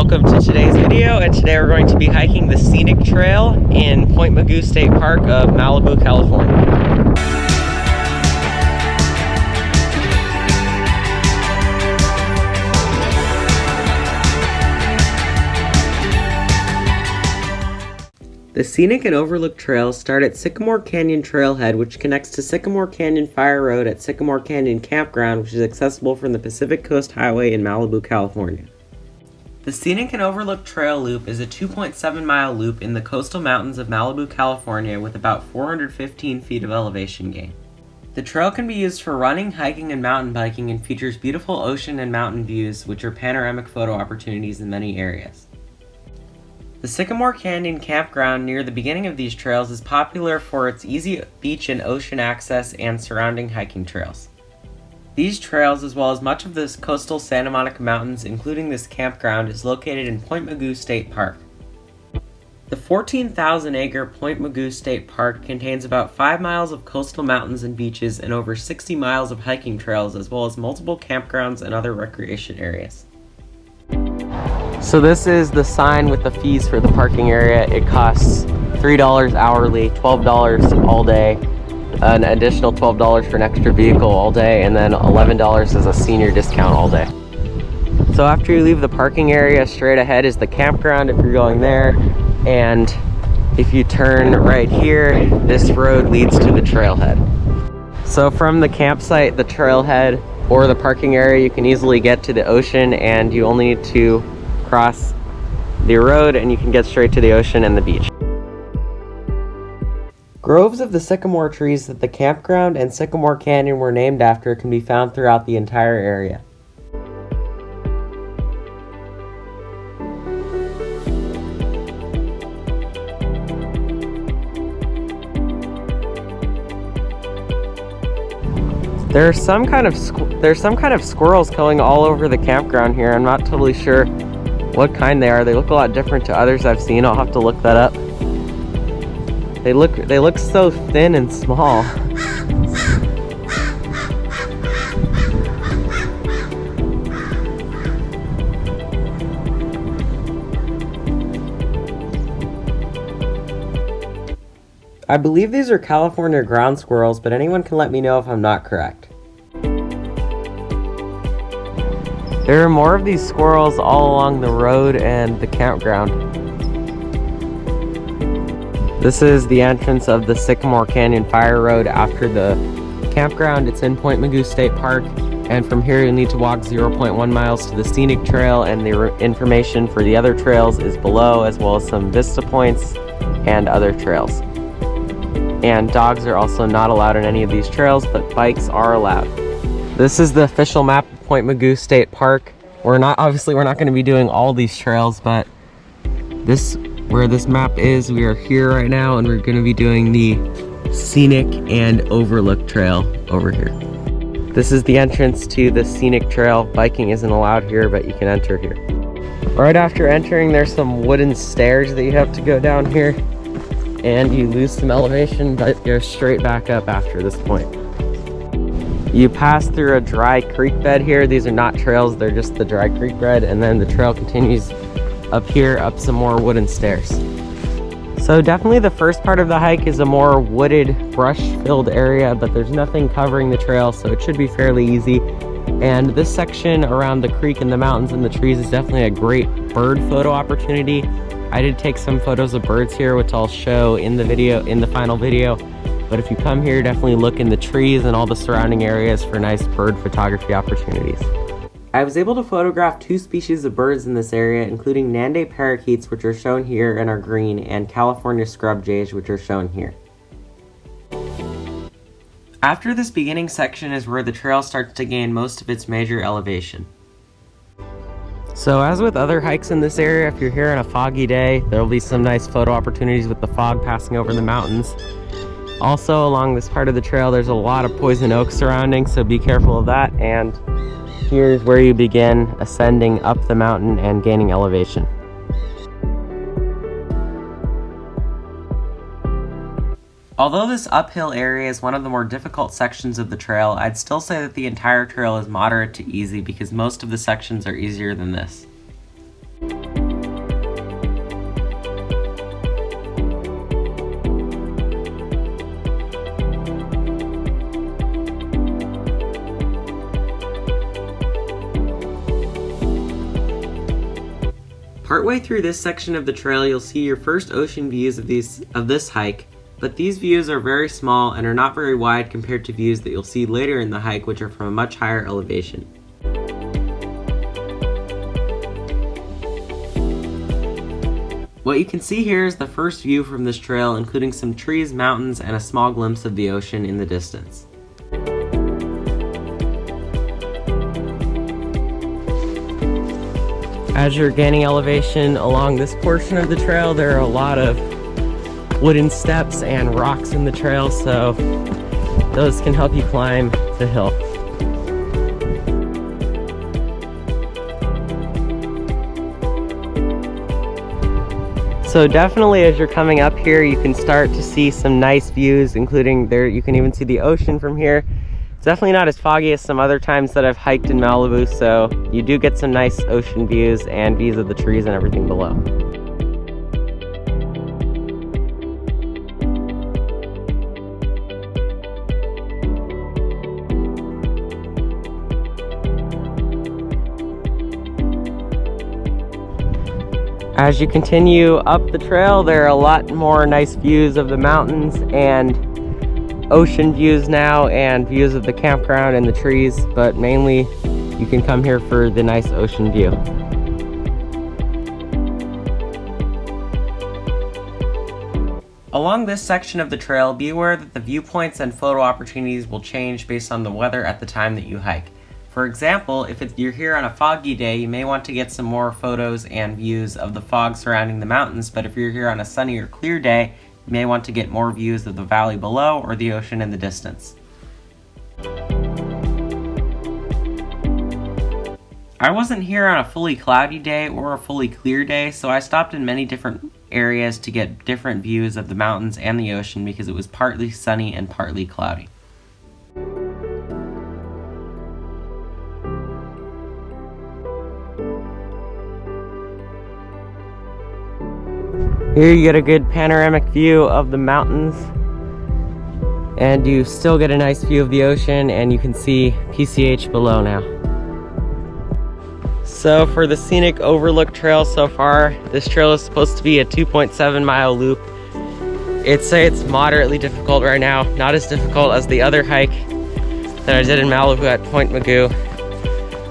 welcome to today's video, and today we're going to be hiking the Scenic Trail in Point Mugu State Park of Malibu, California. The Scenic and Overlook trails start at Sycamore Canyon Trailhead, which connects to Sycamore Canyon Fire Road at Sycamore Canyon Campground, which is accessible from the Pacific Coast Highway in Malibu, California. The Scenic and Overlook Trail Loop is a 2.7-mile loop in the coastal mountains of Malibu, California with about 415 feet of elevation gain. The trail can be used for running, hiking, and mountain biking and features beautiful ocean and mountain views, which are panoramic photo opportunities in many areas. The Sycamore Canyon Campground near the beginning of these trails is popular for its easy beach and ocean access and surrounding hiking trails. These trails, as well as much of the coastal Santa Monica Mountains, including this campground, is located in Point Mugu State Park. The 14,000-acre Point Mugu State Park contains about 5 miles of coastal mountains and beaches and over 60 miles of hiking trails, as well as multiple campgrounds and other recreation areas. So this is the sign with the fees for the parking area. It costs $3 hourly, $12 all day, an additional $12 for an extra vehicle all day, and then $11 as a senior discount all day. So after you leave the parking area, straight ahead is the campground if you're going there, and if you turn right here, this road leads to the trailhead. So from the campsite, the trailhead, or the parking area, you can easily get to the ocean, and you only need to cross the road and you can get straight to the ocean and the beach. Groves of the sycamore trees that the campground and Sycamore Canyon were named after can be found throughout the entire area. There's some kind of squirrels going all over the campground here. I'm not totally sure what kind they are. They look a lot different to others I've seen. I'll have to look that up. They look so thin and small. I believe these are California ground squirrels, but anyone can let me know if I'm not correct. There are more of these squirrels all along the road and the campground. This is the entrance of the Sycamore Canyon Fire Road after the campground. It's in Point Mugu State Park, and from here you'll need to walk 0.1 miles to the Scenic Trail, and the information for the other trails is below, as well as some vista points and other trails. And dogs are also not allowed on any of these trails, but bikes are allowed. This is the official map of Point Mugu State Park. We're not going to be doing all these trails, but where this map is, we are here right now, and we're going to be doing the Scenic and Overlook Trail over here. This is the entrance to the Scenic Trail. Biking isn't allowed here, but you can enter here. Right after entering, there's some wooden stairs that you have to go down here, and you lose some elevation, but go straight back up after this point. You pass through a dry creek bed here. These are not trails, they're just the dry creek bed, and then the trail continues up here, up some more wooden stairs. So definitely the first part of the hike is a more wooded, brush-filled area, but there's nothing covering the trail, so it should be fairly easy. And this section around the creek and the mountains and the trees is definitely a great bird photo opportunity. I did take some photos of birds here, which I'll show in the final video. But if you come here, definitely look in the trees and all the surrounding areas for nice bird photography opportunities. I was able to photograph 2 species of birds in this area, including Nande parakeets, which are shown here and are green, and California scrub jays, which are shown here. After this beginning section is where the trail starts to gain most of its major elevation. So as with other hikes in this area, if you're here on a foggy day, there will be some nice photo opportunities with the fog passing over the mountains. Also, along this part of the trail, there's a lot of poison oak surrounding, so be careful of that. And here's where you begin ascending up the mountain and gaining elevation. Although this uphill area is one of the more difficult sections of the trail, I'd still say that the entire trail is moderate to easy because most of the sections are easier than this. Partway through this section of the trail, you'll see your first ocean views of this hike, but these views are very small and are not very wide compared to views that you'll see later in the hike, which are from a much higher elevation. What you can see here is the first view from this trail, including some trees, mountains, and a small glimpse of the ocean in the distance. As you're gaining elevation along this portion of the trail, there are a lot of wooden steps and rocks in the trail, so those can help you climb the hill. So definitely as you're coming up here, you can start to see some nice views, including there you can even see the ocean from here. It's definitely not as foggy as some other times that I've hiked in Malibu, so you do get some nice ocean views and views of the trees and everything below. As you continue up the trail, there are a lot more nice views of the mountains and ocean views now, and views of the campground and the trees, but mainly you can come here for the nice ocean view. Along this section of the trail, be aware that the viewpoints and photo opportunities will change based on the weather at the time that you hike. For example, if you're here on a foggy day, you may want to get some more photos and views of the fog surrounding the mountains, but if you're here on a sunny or clear day, you may want to get more views of the valley below or the ocean in the distance. I wasn't here on a fully cloudy day or a fully clear day, so I stopped in many different areas to get different views of the mountains and the ocean because it was partly sunny and partly cloudy. Here you get a good panoramic view of the mountains, and you still get a nice view of the ocean, and you can see PCH below now. So for the Scenic Overlook trail so far, this trail is supposed to be a 2.7 mile loop. It's moderately difficult right now, not as difficult as the other hike that I did in Malibu at Point Mugu,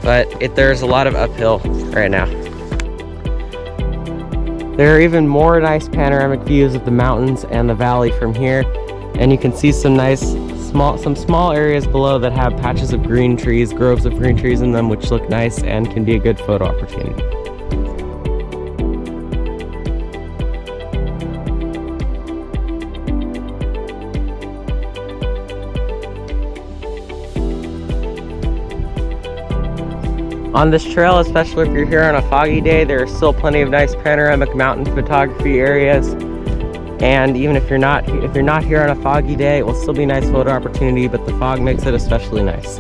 but there's a lot of uphill right now. There are even more nice panoramic views of the mountains and the valley from here, and you can see some small areas below that have patches of green trees, groves of green trees in them, which look nice and can be a good photo opportunity. On this trail, especially if you're here on a foggy day, there are still plenty of nice panoramic mountain photography areas. And even if you're not here on a foggy day, it will still be a nice photo opportunity, but the fog makes it especially nice.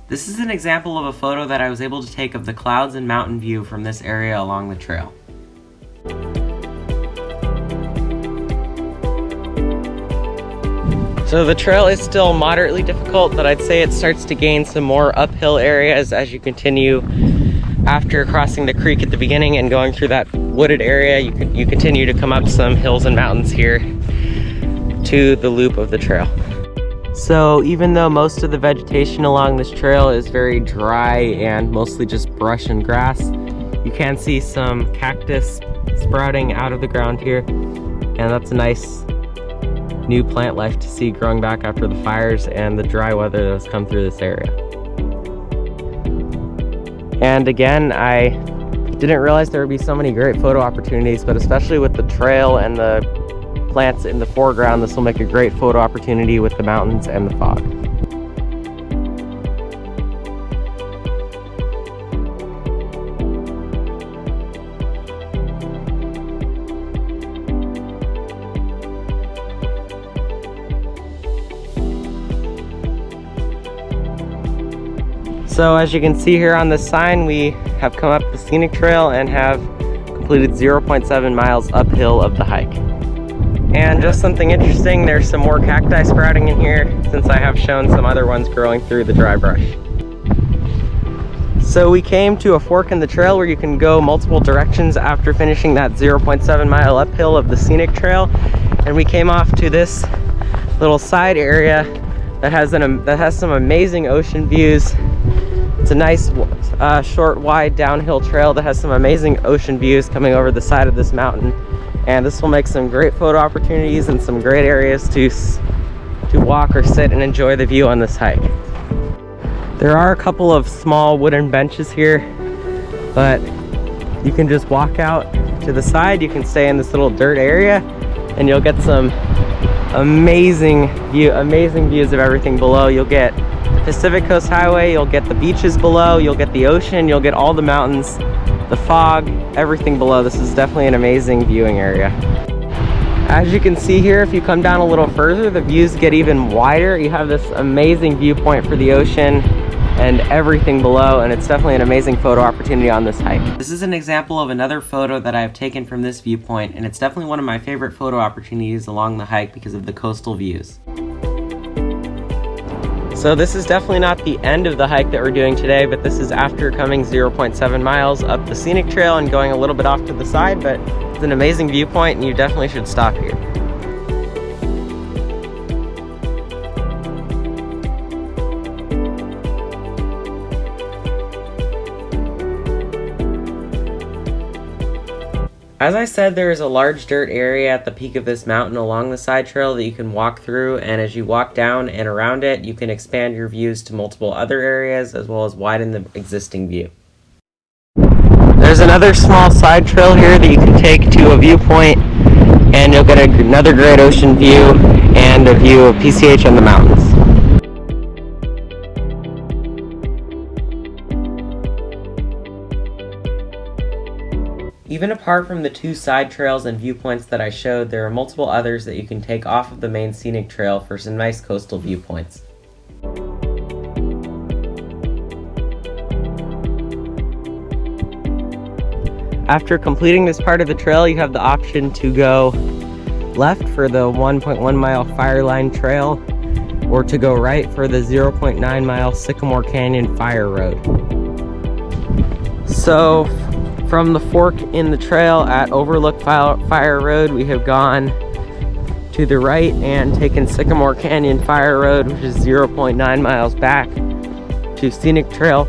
This is an example of a photo that I was able to take of the clouds and mountain view from this area along the trail. So the trail is still moderately difficult, but I'd say it starts to gain some more uphill areas as you continue after crossing the creek at the beginning and going through that wooded area. You continue to come up some hills and mountains here to the loop of the trail. So even though most of the vegetation along this trail is very dry and mostly just brush and grass, you can see some cactus sprouting out of the ground here, and that's a nice new plant life to see growing back after the fires and the dry weather that has come through this area. And again, I didn't realize there would be so many great photo opportunities, but especially with the trail and the plants in the foreground, this will make a great photo opportunity with the mountains and the fog. So as you can see here on this sign, we have come up the scenic trail and have completed 0.7 miles uphill of the hike. And just something interesting, there's some more cacti sprouting in here since I have shown some other ones growing through the dry brush. So we came to a fork in the trail where you can go multiple directions after finishing that 0.7 mile uphill of the scenic trail, and we came off to this little side area that has some amazing ocean views. It's a nice short wide downhill trail that has some amazing ocean views coming over the side of this mountain, and this will make some great photo opportunities and some great areas to walk or sit and enjoy the view on this hike. There are a couple of small wooden benches here, but you can just walk out to the side. You can stay in this little dirt area and you'll get some amazing views of everything below. You'll get the Pacific Coast Highway, you'll get the beaches below, you'll get the ocean, you'll get all the mountains, the fog, everything below. This is definitely an amazing viewing area. As you can see here, if you come down a little further, the views get even wider. You have this amazing viewpoint for the ocean and everything below, and it's definitely an amazing photo opportunity on this hike. This is an example of another photo that I have taken from this viewpoint, and it's definitely one of my favorite photo opportunities along the hike because of the coastal views. So this is definitely not the end of the hike that we're doing today, but this is after coming 0.7 miles up the scenic trail and going a little bit off to the side, but it's an amazing viewpoint and you definitely should stop here. As I said, there is a large dirt area at the peak of this mountain along the side trail that you can walk through, and as you walk down and around it, you can expand your views to multiple other areas as well as widen the existing view. There's another small side trail here that you can take to a viewpoint, and you'll get another great ocean view and a view of PCH and the mountains. Even apart from the two side trails and viewpoints that I showed, there are multiple others that you can take off of the main scenic trail for some nice coastal viewpoints. After completing this part of the trail, you have the option to go left for the 1.1 mile Fireline Trail, or to go right for the 0.9 mile Sycamore Canyon Fire Road. So, from the fork in the trail at Overlook Fire Road, we have gone to the right and taken Sycamore Canyon Fire Road, which is 0.9 miles back to Scenic Trail.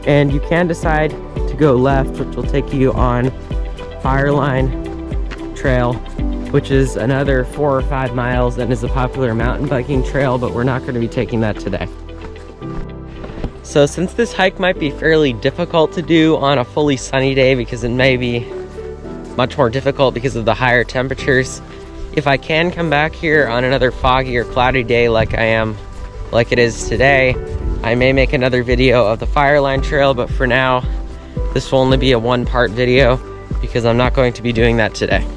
And you can decide to go left, which will take you on Fireline Trail, which is another 4 or 5 miles and is a popular mountain biking trail, but we're not going to be taking that today. So since this hike might be fairly difficult to do on a fully sunny day because it may be much more difficult because of the higher temperatures, if I can come back here on another foggy or cloudy day like it is today, I may make another video of the Fireline Trail, but for now, this will only be a one-part video because I'm not going to be doing that today.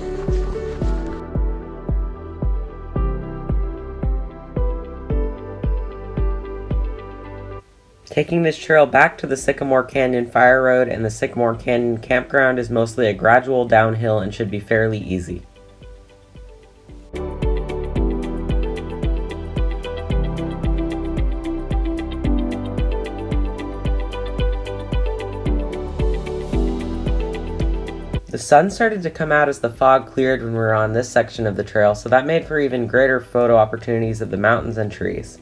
Taking this trail back to the Sycamore Canyon Fire Road and the Sycamore Canyon Campground is mostly a gradual downhill and should be fairly easy. The sun started to come out as the fog cleared when we were on this section of the trail, so that made for even greater photo opportunities of the mountains and trees.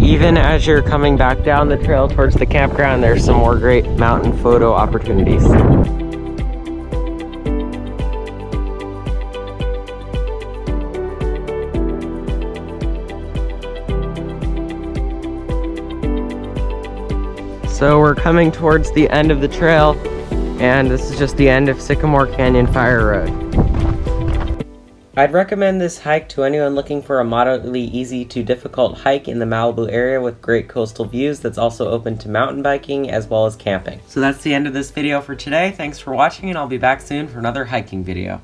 Even as you're coming back down the trail towards the campground, there's some more great mountain photo opportunities. So we're coming towards the end of the trail, and this is just the end of Sycamore Canyon Fire Road. I'd recommend this hike to anyone looking for a moderately easy to difficult hike in the Malibu area with great coastal views that's also open to mountain biking as well as camping. So that's the end of this video for today. Thanks for watching, and I'll be back soon for another hiking video.